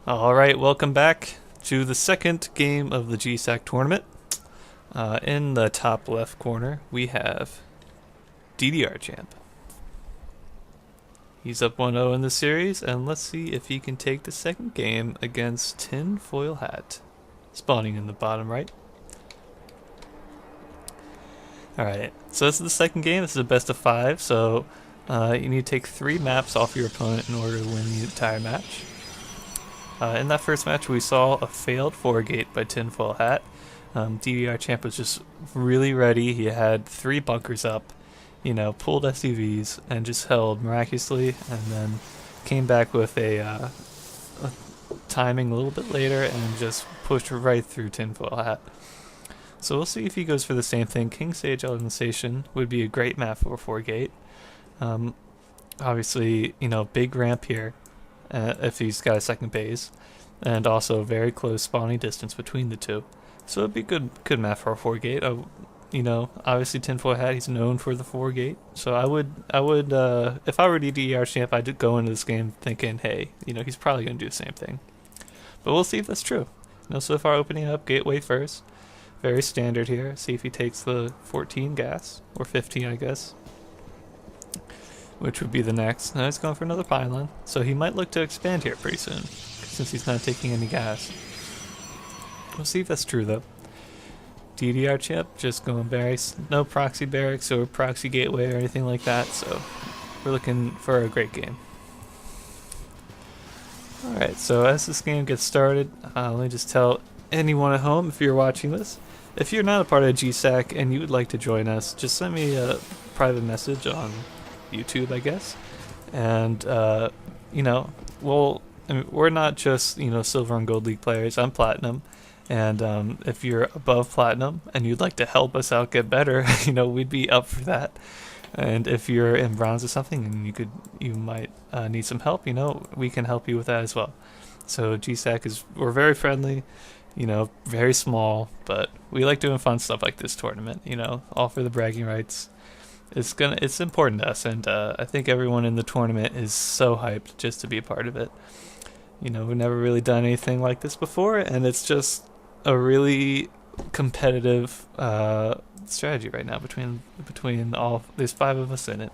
Alright, welcome back to the second game of the GSAC tournament. In the top left corner, we have DDRChamp. He's up 1-0 in the series, and let's see if he can take the second game against Tinfoilhat, spawning in the bottom right. Alright, so this is the second game. This is a best of 5, so you need to take 3 maps off your opponent in order to win the entire match. In that first match, we saw a failed 4-gate by Tinfoilhat. DDRChamp was just really ready. He had 3 bunkers up, pulled SUVs, and just held miraculously, and then came back with a timing a little bit later and just pushed right through Tinfoilhat. So we'll see if he goes for the same thing. King Sage Island Station would be a great map for a 4-gate. Obviously, big ramp here. If he's got a second base, and also very close spawning distance between the two, so it'd be good map for a 4-gate. Obviously Tinfoilhat, he's known for the 4-gate, so I would if I were DDRChamp, I'd go into this game thinking, hey, he's probably gonna do the same thing, but we'll see if that's true. So far opening up gateway first, very standard here. See if he takes the 14 gas or 15, I guess, which would be the next. Now he's going for another pylon, so he might look to expand here pretty soon, since he's not taking any gas. We'll see if that's true though. DDRChamp just going barracks, no proxy barracks or proxy gateway or anything like that, so we're looking for a great game. Alright, so as this game gets started, let me just tell anyone at home, if you're watching this, if you're not a part of GSAC and you would like to join us, just send me a private message on YouTube, I guess, and we're not just silver and gold league players. I'm platinum, and if you're above platinum and you'd like to help us out get better, we'd be up for that. And if you're in bronze or something and you might need some help, we can help you with that as well. So GSAC we're very friendly, very small, but we like doing fun stuff like this tournament, all for the bragging rights. It's important to us, and I think everyone in the tournament is so hyped just to be a part of it. We've never really done anything like this before, and it's just a really competitive strategy right now between all. There's 5 of us in it.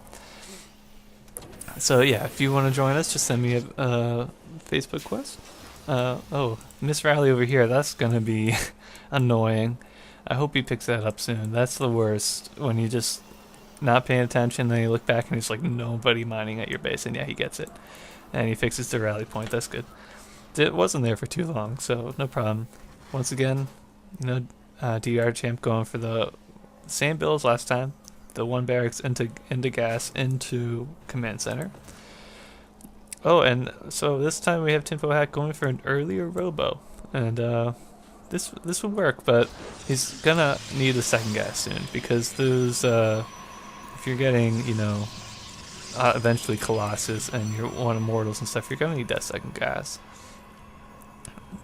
So yeah, if you want to join us, just send me a Facebook quest. Miss Rally over here. That's gonna be annoying. I hope he picks that up soon. That's the worst, when you just not paying attention, then you look back and there's like nobody mining at your base, and yeah, he gets it, and he fixes the rally point. That's good. It wasn't there for too long, so no problem. Once again, DDRChamp going for the same build as last time, the 1 barracks into gas into command center. Oh, and so this time we have Tinfoilhat going for an earlier robo, and this would work, but he's gonna need a second gas soon, because those if you're getting, eventually Colossus and you're one Immortals and stuff, you're gonna need that second gas.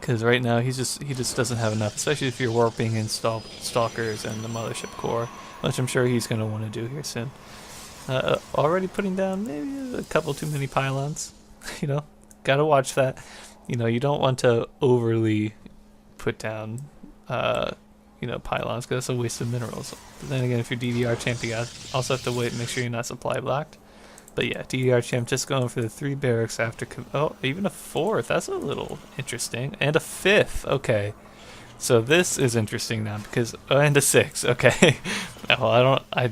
Because right now he just doesn't have enough, especially if you're warping in Stalkers and the Mothership Core, which I'm sure he's gonna want to do here soon. Already putting down maybe a couple too many pylons. Gotta watch that. You don't want to overly put down pylons, because that's a waste of minerals. But then again, if you're DDRChamp, you also have to wait and make sure you're not supply blocked. But yeah, DDRChamp just going for the 3 barracks after, even a 4th, that's a little interesting, and a 5th, okay. So this is interesting now, because, and a 6, okay. Well, I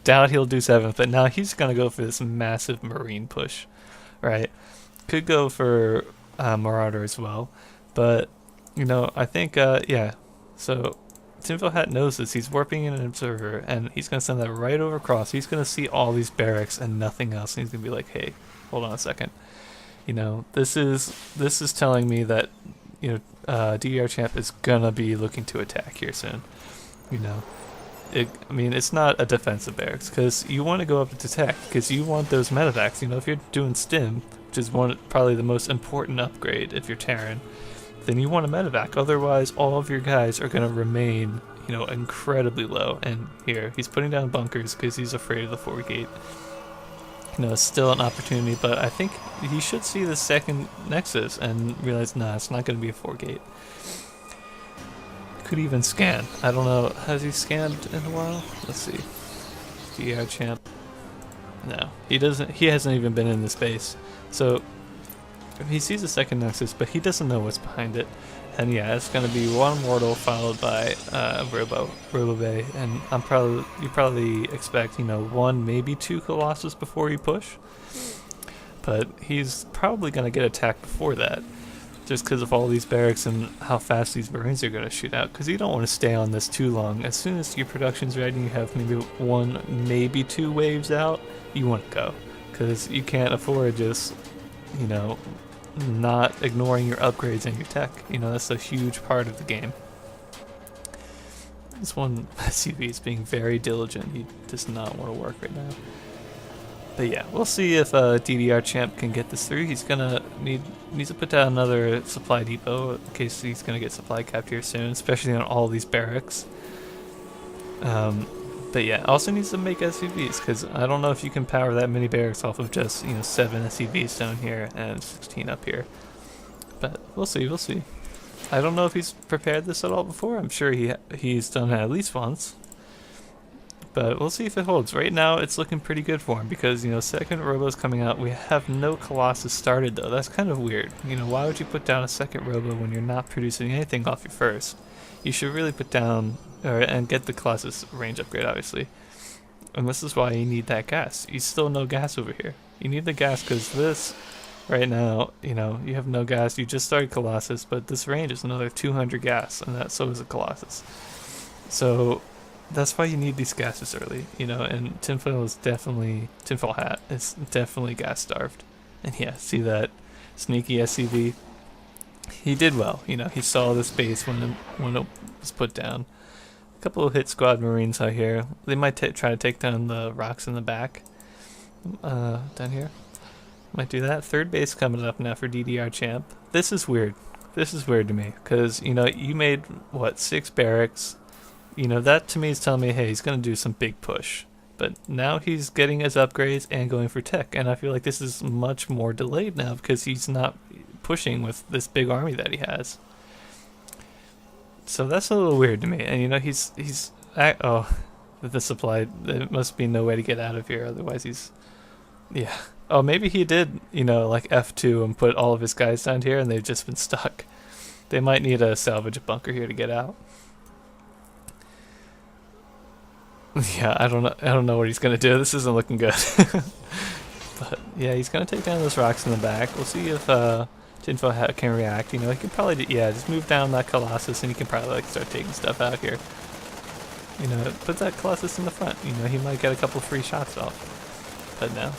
doubt he'll do 7th, but now he's gonna go for this massive marine push, right? Could go for Marauder as well, but, I think, yeah, so Tinfoilhat knows this. He's warping in an observer, and he's going to send that right over across. He's going to see all these barracks and nothing else, and he's going to be like, hey, hold on a second. This is telling me that, DDRChamp is going to be looking to attack here soon. It's not a defensive barracks, because you want to go up to attack, because you want those medevacs. If you're doing stim, which is probably the most important upgrade if you're Terran, then you want a medevac. Otherwise, all of your guys are going to remain, incredibly low. And here, he's putting down bunkers because he's afraid of the 4-gate. still an opportunity, but I think he should see the second Nexus and realize, nah, it's not going to be a 4-gate. Could even scan. I don't know. Has he scanned in a while? Let's see. DDRChamp. No, he doesn't. He hasn't even been in the space. So he sees the second Nexus, but he doesn't know what's behind it. And yeah, it's gonna be one Mortal followed by Robo Bay, and you probably expect one maybe two Colossus before you push, but he's probably gonna get attacked before that, just because of all these barracks and how fast these Marines are gonna shoot out. Because you don't want to stay on this too long. As soon as your production's ready, you have maybe one, maybe two waves out. You want to go, because you can't afford just not ignoring your upgrades and your tech. That's a huge part of the game. This one SUV is being very diligent. He does not want to work right now. But yeah, we'll see if DDRChamp can get this through. He's gonna needs to put down another supply depot in case he's gonna get supply capped here soon, especially on all these barracks. But yeah, also needs to make SUVs, because I don't know if you can power that many barracks off of just 7 SUVs down here and 16 up here. But we'll see, we'll see. I don't know if he's prepared this at all before. I'm sure he's done it at least once. But we'll see if it holds. Right now, it's looking pretty good for him because, second Robo's coming out. We have no Colossus started, though. That's kind of weird. Why would you put down a second Robo when you're not producing anything off your first? You should really put down, and get the Colossus range upgrade, obviously. And this is why you need that gas. You still no gas over here. You need the gas because this, right now, you have no gas. You just started Colossus, but this range is another 200 gas, and so is a Colossus. So that's why you need these gases early, and Tinfoilhat is definitely gas starved. And yeah, see that sneaky SCV? He did well, he saw the space when it was put down. A couple of hit squad Marines out here. They might try to take down the rocks in the back. Down here. Might do that. Third base coming up now for DDRChamp. This is weird. This is weird to me, because, you made, 6 barracks. That to me is telling me, hey, he's going to do some big push. But now he's getting his upgrades and going for tech, and I feel like this is much more delayed now because he's not pushing with this big army that he has. So that's a little weird to me. And the supply, there must be no way to get out of here, otherwise yeah. Oh, maybe he did, like F2 and put all of his guys down here and they've just been stuck. They might need to salvage a bunker here to get out. Yeah, I don't know what he's gonna do. This isn't looking good. But yeah, he's gonna take down those rocks in the back. We'll see if Tinfoilhat can react. He can probably just move down that Colossus, and he can probably start taking stuff out here. Put that Colossus in the front. He might get a couple free shots off. But no.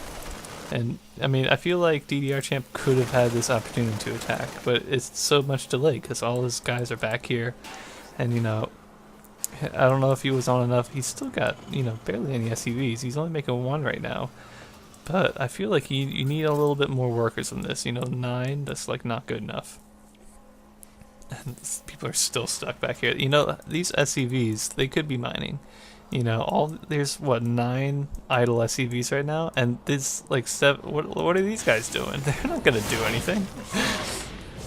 And I mean, I feel like DDRChamp could have had this opportunity to attack, but it's so much delayed because all his guys are back here, and I don't know if he was on enough. He's still got, barely any SUVs. He's only making 1 right now. But I feel like you need a little bit more workers than this. 9, that's not good enough. And people are still stuck back here. These SUVs, they could be mining. There's 9 idle SUVs right now, and there's 7. What are these guys doing? They're not gonna do anything.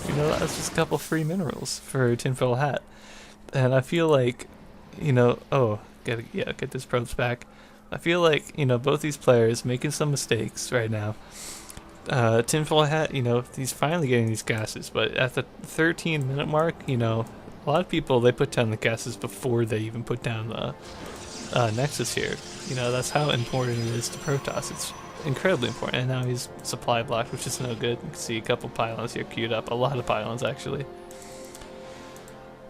That's just a couple free minerals for Tinfoilhat. And I feel like, get this probes back. I feel like, both these players making some mistakes right now. Tinfoilhat, he's finally getting these gases, but at the 13-minute mark, a lot of people, they put down the gases before they even put down the Nexus here. That's how important it is to Protoss. It's incredibly important. And now he's supply blocked, which is no good. You can see a couple pylons here queued up. A lot of pylons, actually.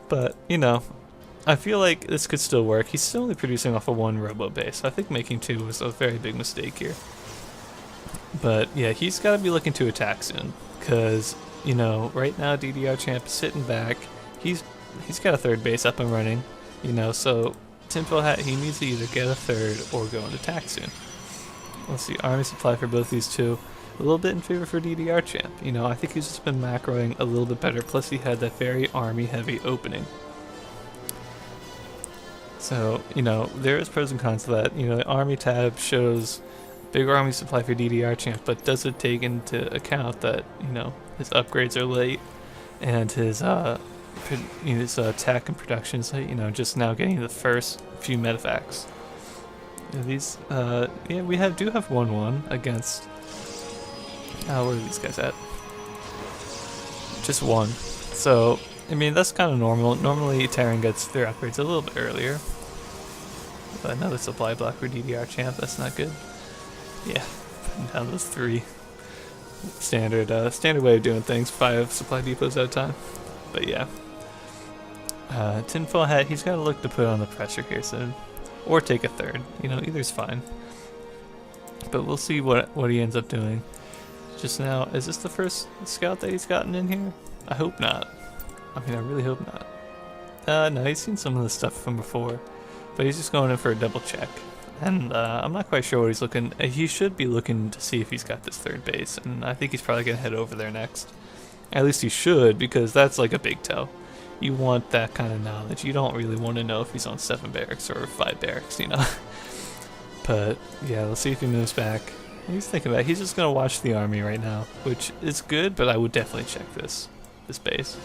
But, I feel like this could still work. He's still only producing off of 1 Robo base. I think making 2 was a very big mistake here. But yeah, he's got to be looking to attack soon, because right now DDRChamp is sitting back. He's got a 3rd base up and running. So Tinfoilhat, he needs to either get a 3rd or go into attack soon. Let's see, army supply for both these two. A little bit in favor for DDRChamp. I think he's just been macroing a little bit better. Plus he had that very army heavy opening. So, there is pros and cons to that. The army tab shows Big army supply for DDRChamp, but does it take into account that, you know, his upgrades are late and his attack and production is late, you know, just now getting the first few medevacts. These, yeah, we do have 1-1 against, where are these guys at? Just one. So, I mean, that's kind of normal. Normally, Terran gets their upgrades a little bit earlier. But another supply block for DDRChamp, that's not good. Yeah, putting down those 3. Standard way of doing things, 5 supply depots at a time. But yeah. Tinfoilhat, he's got to look to put on the pressure here soon. Or take a 3rd. You know, either's fine. But we'll see what he ends up doing. Just now, is this the first scout that he's gotten in here? I hope not. I mean, I really hope not. No, he's seen some of the stuff from before. But he's just going in for a double check. And I'm not quite sure what he's looking. He should be looking to see if he's got this 3rd base. And I think he's probably going to head over there next. At least he should, because that's like a big tell. You want that kind of knowledge. You don't really want to know if he's on 7 barracks or 5 barracks, you know. But yeah, let's see if he moves back. He's thinking about it. He's just going to watch the army right now, which is good, but I would definitely check this base.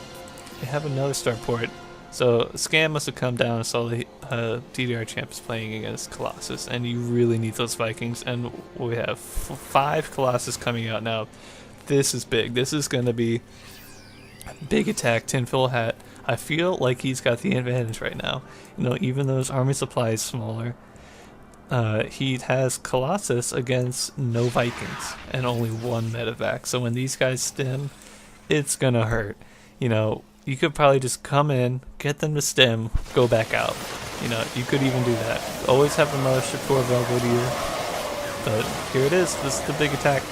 They have another starport. So Scam must have come down and saw the DDRChamp is playing against Colossus, and you really need those Vikings. And we have 5 Colossus coming out now. This is big. This is going to be a big attack. Tinfoilhat, I feel like he's got the advantage right now. You know, even though his army supply is smaller, he has Colossus against no Vikings and only 1 medevac. So when these guys stem, it's gonna hurt. You know, you could probably just come in, get them to stem, go back out. You know, you could even do that. Always have another Shakur Belvedere. But here it is. This is the big attack.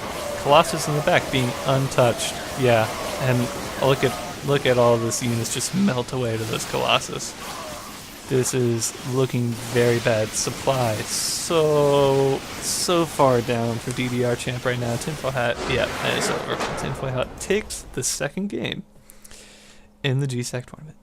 Colossus in the back being untouched. Yeah, and look at all this units just melt away to this Colossus. This is looking very bad. Supply so far down for DDRChamp right now. Tinfoilhat, yeah, and it's over. Tinfoilhat takes the 2nd game in the GSAC tournament.